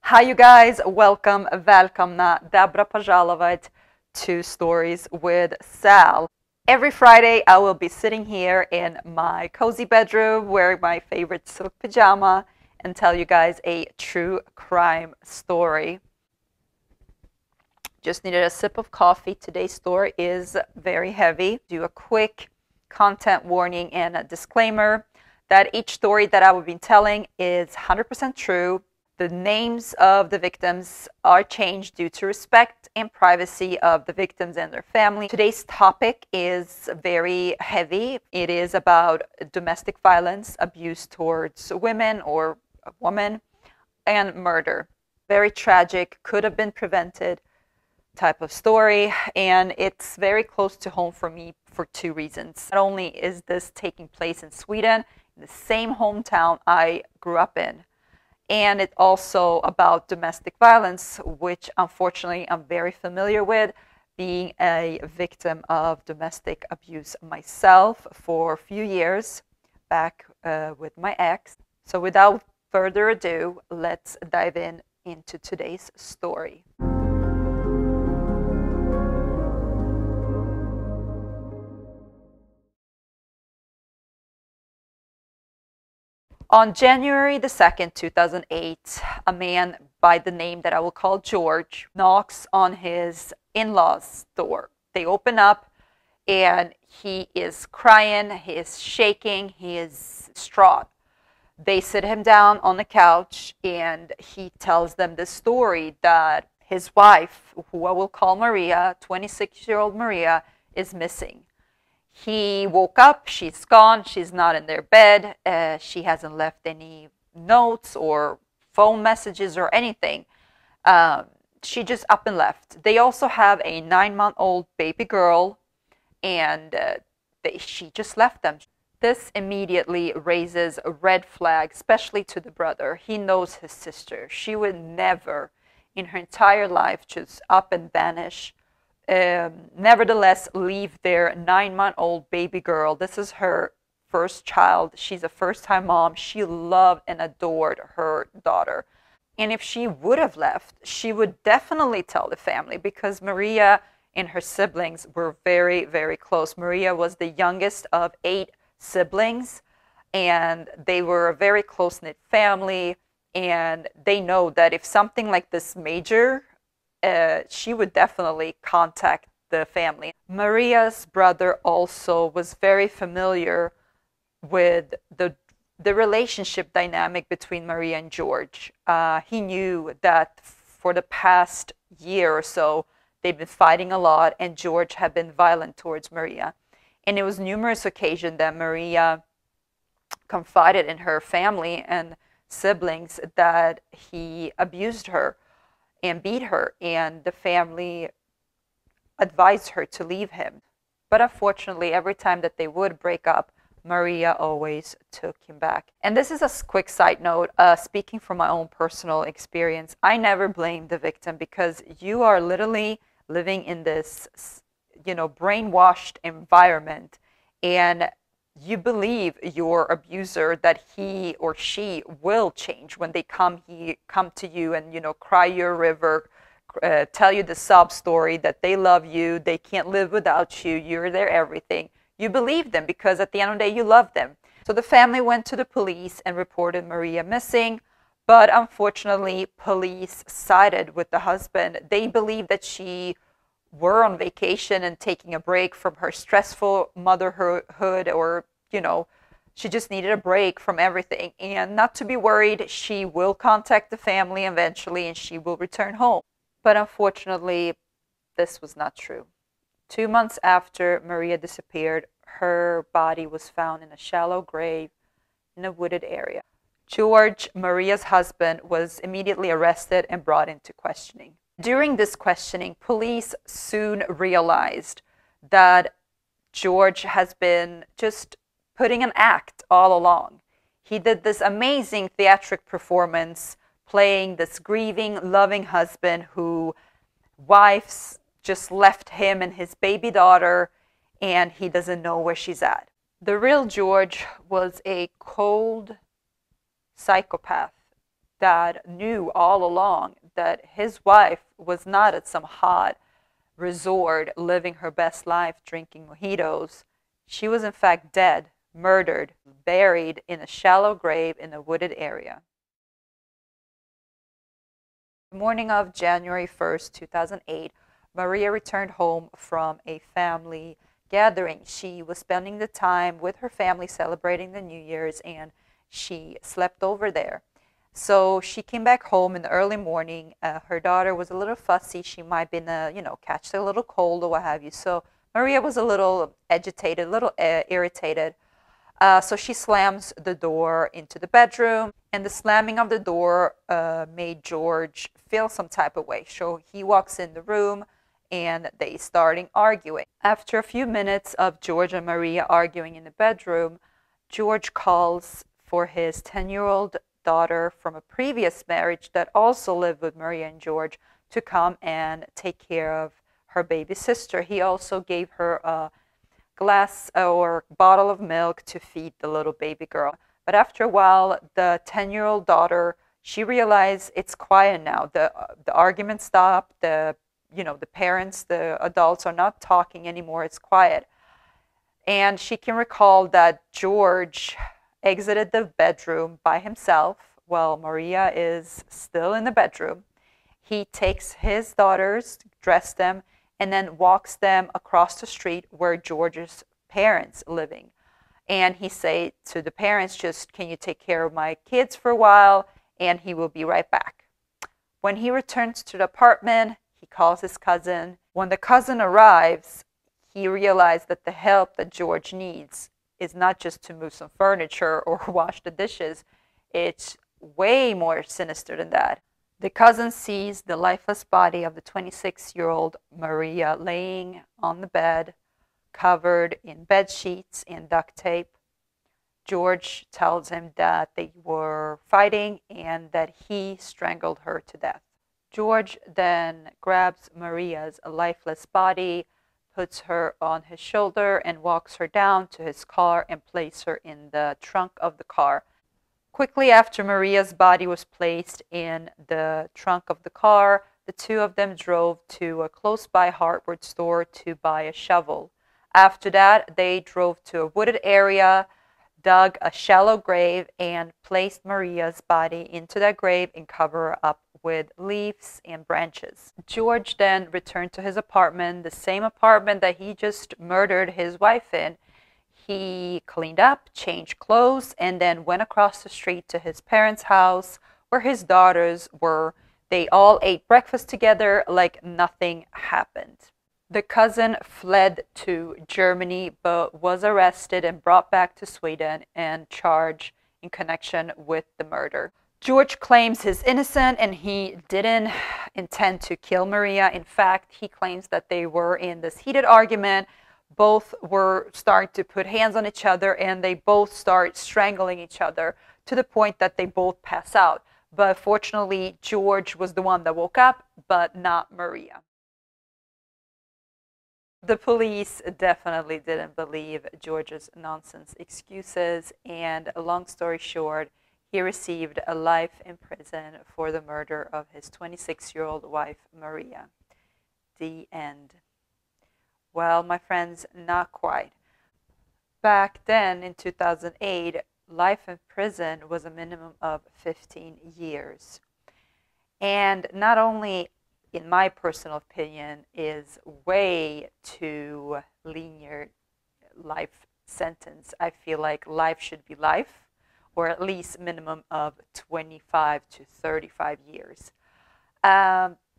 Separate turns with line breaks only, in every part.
Hi you guys, welcome, välkomna, добро пожаловать to Stories with Sal. Every Friday I will be sitting here in my cozy bedroom wearing my favorite silk pajama and tell you guys a true crime story. Just needed a sip of coffee. Today's story is very heavy. Do a quick content warning and a disclaimer that each story that I will be telling is 100% true. The names of the victims are changed due to respect and privacy of the victims and their family. Today's topic is very heavy. It is about domestic violence, abuse towards women or a woman, and murder. Very tragic, could have been prevented type of story, and it's very close to home for me for two reasons. Not only is this taking place in Sweden, in the same hometown I grew up in, and it's also about domestic violence, which unfortunately I'm very familiar with, being a victim of domestic abuse myself for a few years back with my ex. So without further ado, let's dive into today's story. On January the 2nd, 2008, a man by the name that I will call George knocks on his in-laws' door. They open up and he is crying, he is shaking, he is distraught. They sit him down on the couch and he tells them the story that his wife, who I will call Maria, 26-year-old Maria, is missing. He woke up, she's gone, she's not in their bed, she hasn't left any notes or phone messages or anything. She just up and left. They also have a 9-month-old baby girl, and she just left them. This immediately raises a red flag, especially to the brother. He knows his sister. She would never in her entire life just up and vanish. Nevertheless, leave their 9-month-old baby girl. This is her first child. She's a first-time mom. She loved and adored her daughter. And if she would have left, she would definitely tell the family, because Maria and her siblings were very, very close. Maria was the youngest of 8 siblings, and they were a very close-knit family. And they know that if something like this major, she would definitely contact the family. Maria's brother also was very familiar with the relationship dynamic between Maria and George. He knew that for the past year or so, they've been fighting a lot, and George had been violent towards Maria. And it was numerous occasions that Maria confided in her family and siblings that he abused her and beat her, and the family advised her to leave him. But unfortunately, every time that they would break up, Maria always took him back. And this is a quick side note, speaking from my own personal experience, I never blame the victim, because you are literally living in this, brainwashed environment, and you believe your abuser that he or she will change when they come to you and, cry you a river, tell you the sob story that they love you, they can't live without you, you're their everything. You believe them because at the end of the day, you love them. So the family went to the police and reported Maria missing, but unfortunately, police sided with the husband. They believed that she were on vacation and taking a break from her stressful motherhood, or she just needed a break from everything, and not to be worried, she will contact the family eventually and she will return home. But unfortunately, this was not true. 2 months after Maria disappeared, her body was found in a shallow grave in a wooded area. George, Maria's husband, was immediately arrested and brought into questioning. During this questioning, police soon realized that George has been just putting an act all along. He did this amazing theatric performance, playing this grieving, loving husband who wives just left him and his baby daughter, and he doesn't know where she's at. The real George was a cold psychopath dad knew all along that his wife was not at some hot resort living her best life drinking mojitos. She was in fact dead, murdered, buried in a shallow grave in a wooded area. The morning of January 1st, 2008, Maria returned home from a family gathering. She was spending the time with her family celebrating the New Year's, and she slept over there. So she came back home in the early morning. Her daughter was a little fussy. She might have been, catch a little cold or what have you. So Maria was a little agitated, a little irritated. So she slams the door into the bedroom, and the slamming of the door made George feel some type of way. So he walks in the room, and they starting arguing. After a few minutes of George and Maria arguing in the bedroom, George calls for his 10-year-old daughter from a previous marriage that also lived with Maria and George to come and take care of her baby sister. He also gave her a glass or bottle of milk to feed the little baby girl. But after a while, the 10-year-old daughter, she realized it's quiet now. The argument stopped. The parents, the adults are not talking anymore. It's quiet. And she can recall that George exited the bedroom by himself while Maria is still in the bedroom. He takes his daughters, dressed them, and then walks them across the street where George's parents living. And he say to the parents, just, can you take care of my kids for a while? And he will be right back. When he returns to the apartment, he calls his cousin. When the cousin arrives, he realized that the help that George needs is not just to move some furniture or wash the dishes. It's way more sinister than that. The cousin sees the lifeless body of the 26-year-old Maria laying on the bed, covered in bed sheets and duct tape. George tells him that they were fighting and that he strangled her to death. George then grabs Maria's lifeless body, puts her on his shoulder, and walks her down to his car and places her in the trunk of the car. Quickly after Maria's body was placed in the trunk of the car, the two of them drove to a close-by hardware store to buy a shovel. After that, they drove to a wooded area, dug a shallow grave, and placed Maria's body into that grave and covered her up with leaves and branches. George then returned to his apartment, the same apartment that he just murdered his wife in. He cleaned up, changed clothes, and then went across the street to his parents' house where his daughters were. They all ate breakfast together like nothing happened. The cousin fled to Germany but was arrested and brought back to Sweden and charged in connection with the murder. George claims he's innocent and he didn't intend to kill Maria. In fact, he claims that they were in this heated argument. Both were starting to put hands on each other and they both start strangling each other to the point that they both pass out. But fortunately, George was the one that woke up, but not Maria. The police definitely didn't believe George's nonsense excuses, and long story short, he received a life in prison for the murder of his 26-year-old wife, Maria. The end. Well, my friends, not quite. Back then, in 2008, life in prison was a minimum of 15 years. And not only, in my personal opinion, is way too lenient life sentence. I feel like life should be life, or at least minimum of 25 to 35 years.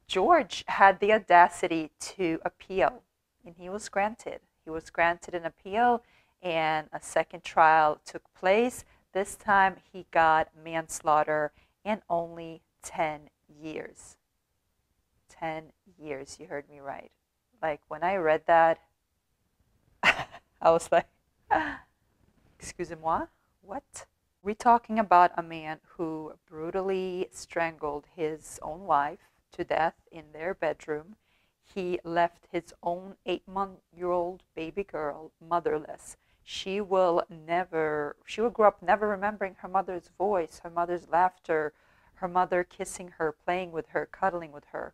George had the audacity to appeal, and he was granted. He was granted an appeal, and a second trial took place. This time he got manslaughter and only 10 years. 10 years, you heard me right. Like, when I read that, I was like, excusez-moi, what? We're talking about a man who brutally strangled his own wife to death in their bedroom. He left his own 8-month-old baby girl motherless. She will grow up never remembering her mother's voice, her mother's laughter, her mother kissing her, playing with her, cuddling with her,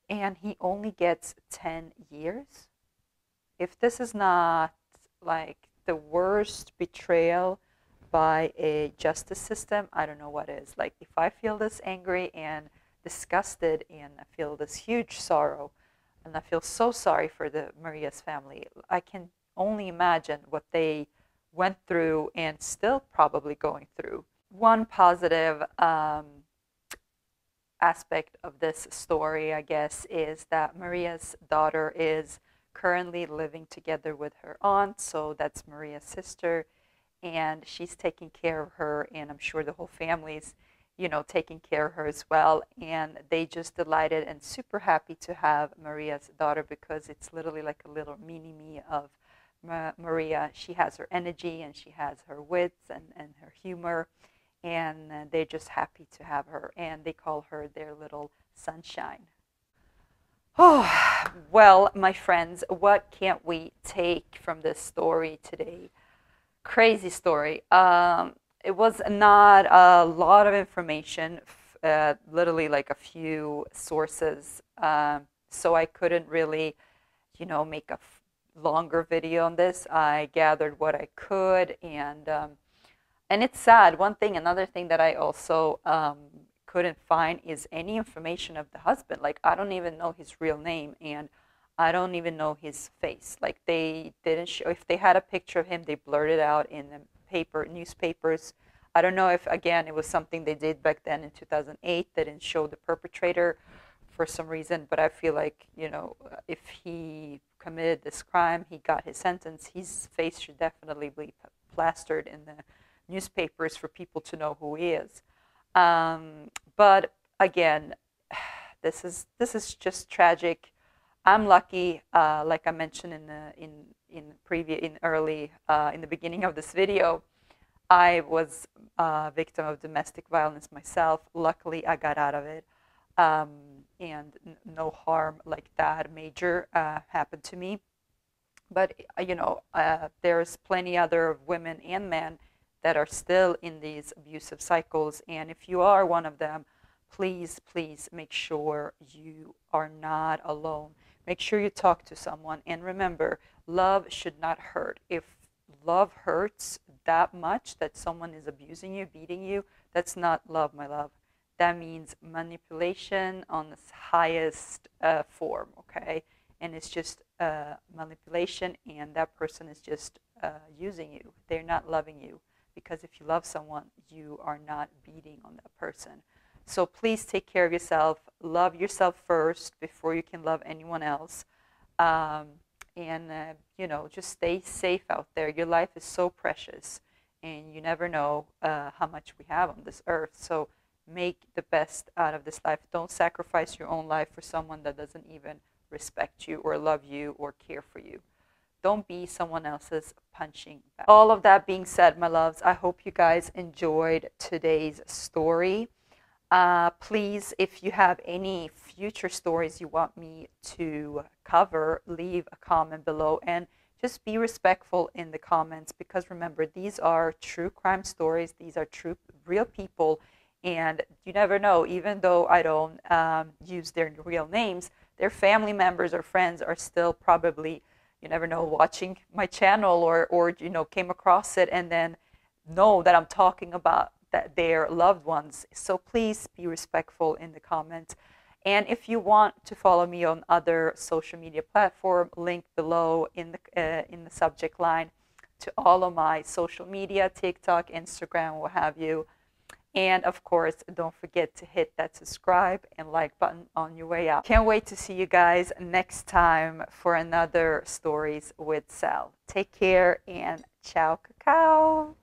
and he only gets 10 years. If this is not like the worst betrayal by a justice system, I don't know what is. Like, if I feel this angry and disgusted and I feel this huge sorrow, and I feel so sorry for the Maria's family, I can only imagine what they went through and still probably going through. One positive aspect of this story, I guess, is that Maria's daughter is currently living together with her aunt, so that's Maria's sister, and she's taking care of her, and I'm sure the whole family's, you know, taking care of her as well, and they just delighted and super happy to have Maria's daughter, because it's literally like a little mini-me of Maria. She has her energy and she has her wits and her humor, and they're just happy to have her, and they call her their little sunshine. Oh, well, my friends, what can't we take from this story today? Crazy story. It was not a lot of information, literally like a few sources. So I couldn't really, you know, make a longer video on this. I gathered what I could, and it's sad. Another thing that I also couldn't find is any information of the husband. Like, I don't even know his real name, and I don't even know his face. Like, they didn't show. If they had a picture of him, they blurred it out in the newspapers. I don't know if, again, it was something they did back then in 2008. They didn't show the perpetrator for some reason, but I feel like, you know, if he committed this crime, he got his sentence, his face should definitely be plastered in the newspapers for people to know who he is. But again, this is just tragic. I'm lucky, like I mentioned in the beginning of this video, I was a victim of domestic violence myself. Luckily, I got out of it, and no harm like that major happened to me. But you know, there's plenty other women and men that are still in these abusive cycles, and if you are one of them, please make sure you are not alone. Make sure you talk to someone, and remember, love should not hurt. If love hurts that much, that someone is abusing you, beating you, that's not love, my love. That means manipulation on its highest form, okay? And it's just manipulation, and that person is just using you. They're not loving you. Because if you love someone, you are not beating on that person. So please take care of yourself. Love yourself first before you can love anyone else. You know, just stay safe out there. Your life is so precious, and you never know how much we have on this earth. So make the best out of this life. Don't sacrifice your own life for someone that doesn't even respect you or love you or care for you. Don't be someone else's punching bag. All of that being said, my loves, I hope you guys enjoyed today's story. Please, if you have any future stories you want me to cover, leave a comment below, and just be respectful in the comments, because remember, these are true crime stories. These are true, real people, and you never know, even though I don't use their real names, their family members or friends are still probably, you never know, watching my channel or you know, came across it and then know that I'm talking about their loved ones. So please be respectful in the comments. And if you want to follow me on other social media platform, link below in the subject line to all of my social media, TikTok, Instagram, what have you. And of course, don't forget to hit that subscribe and like button on your way out. Can't wait to see you guys next time for another Stories with Sal. Take care, and ciao cacao.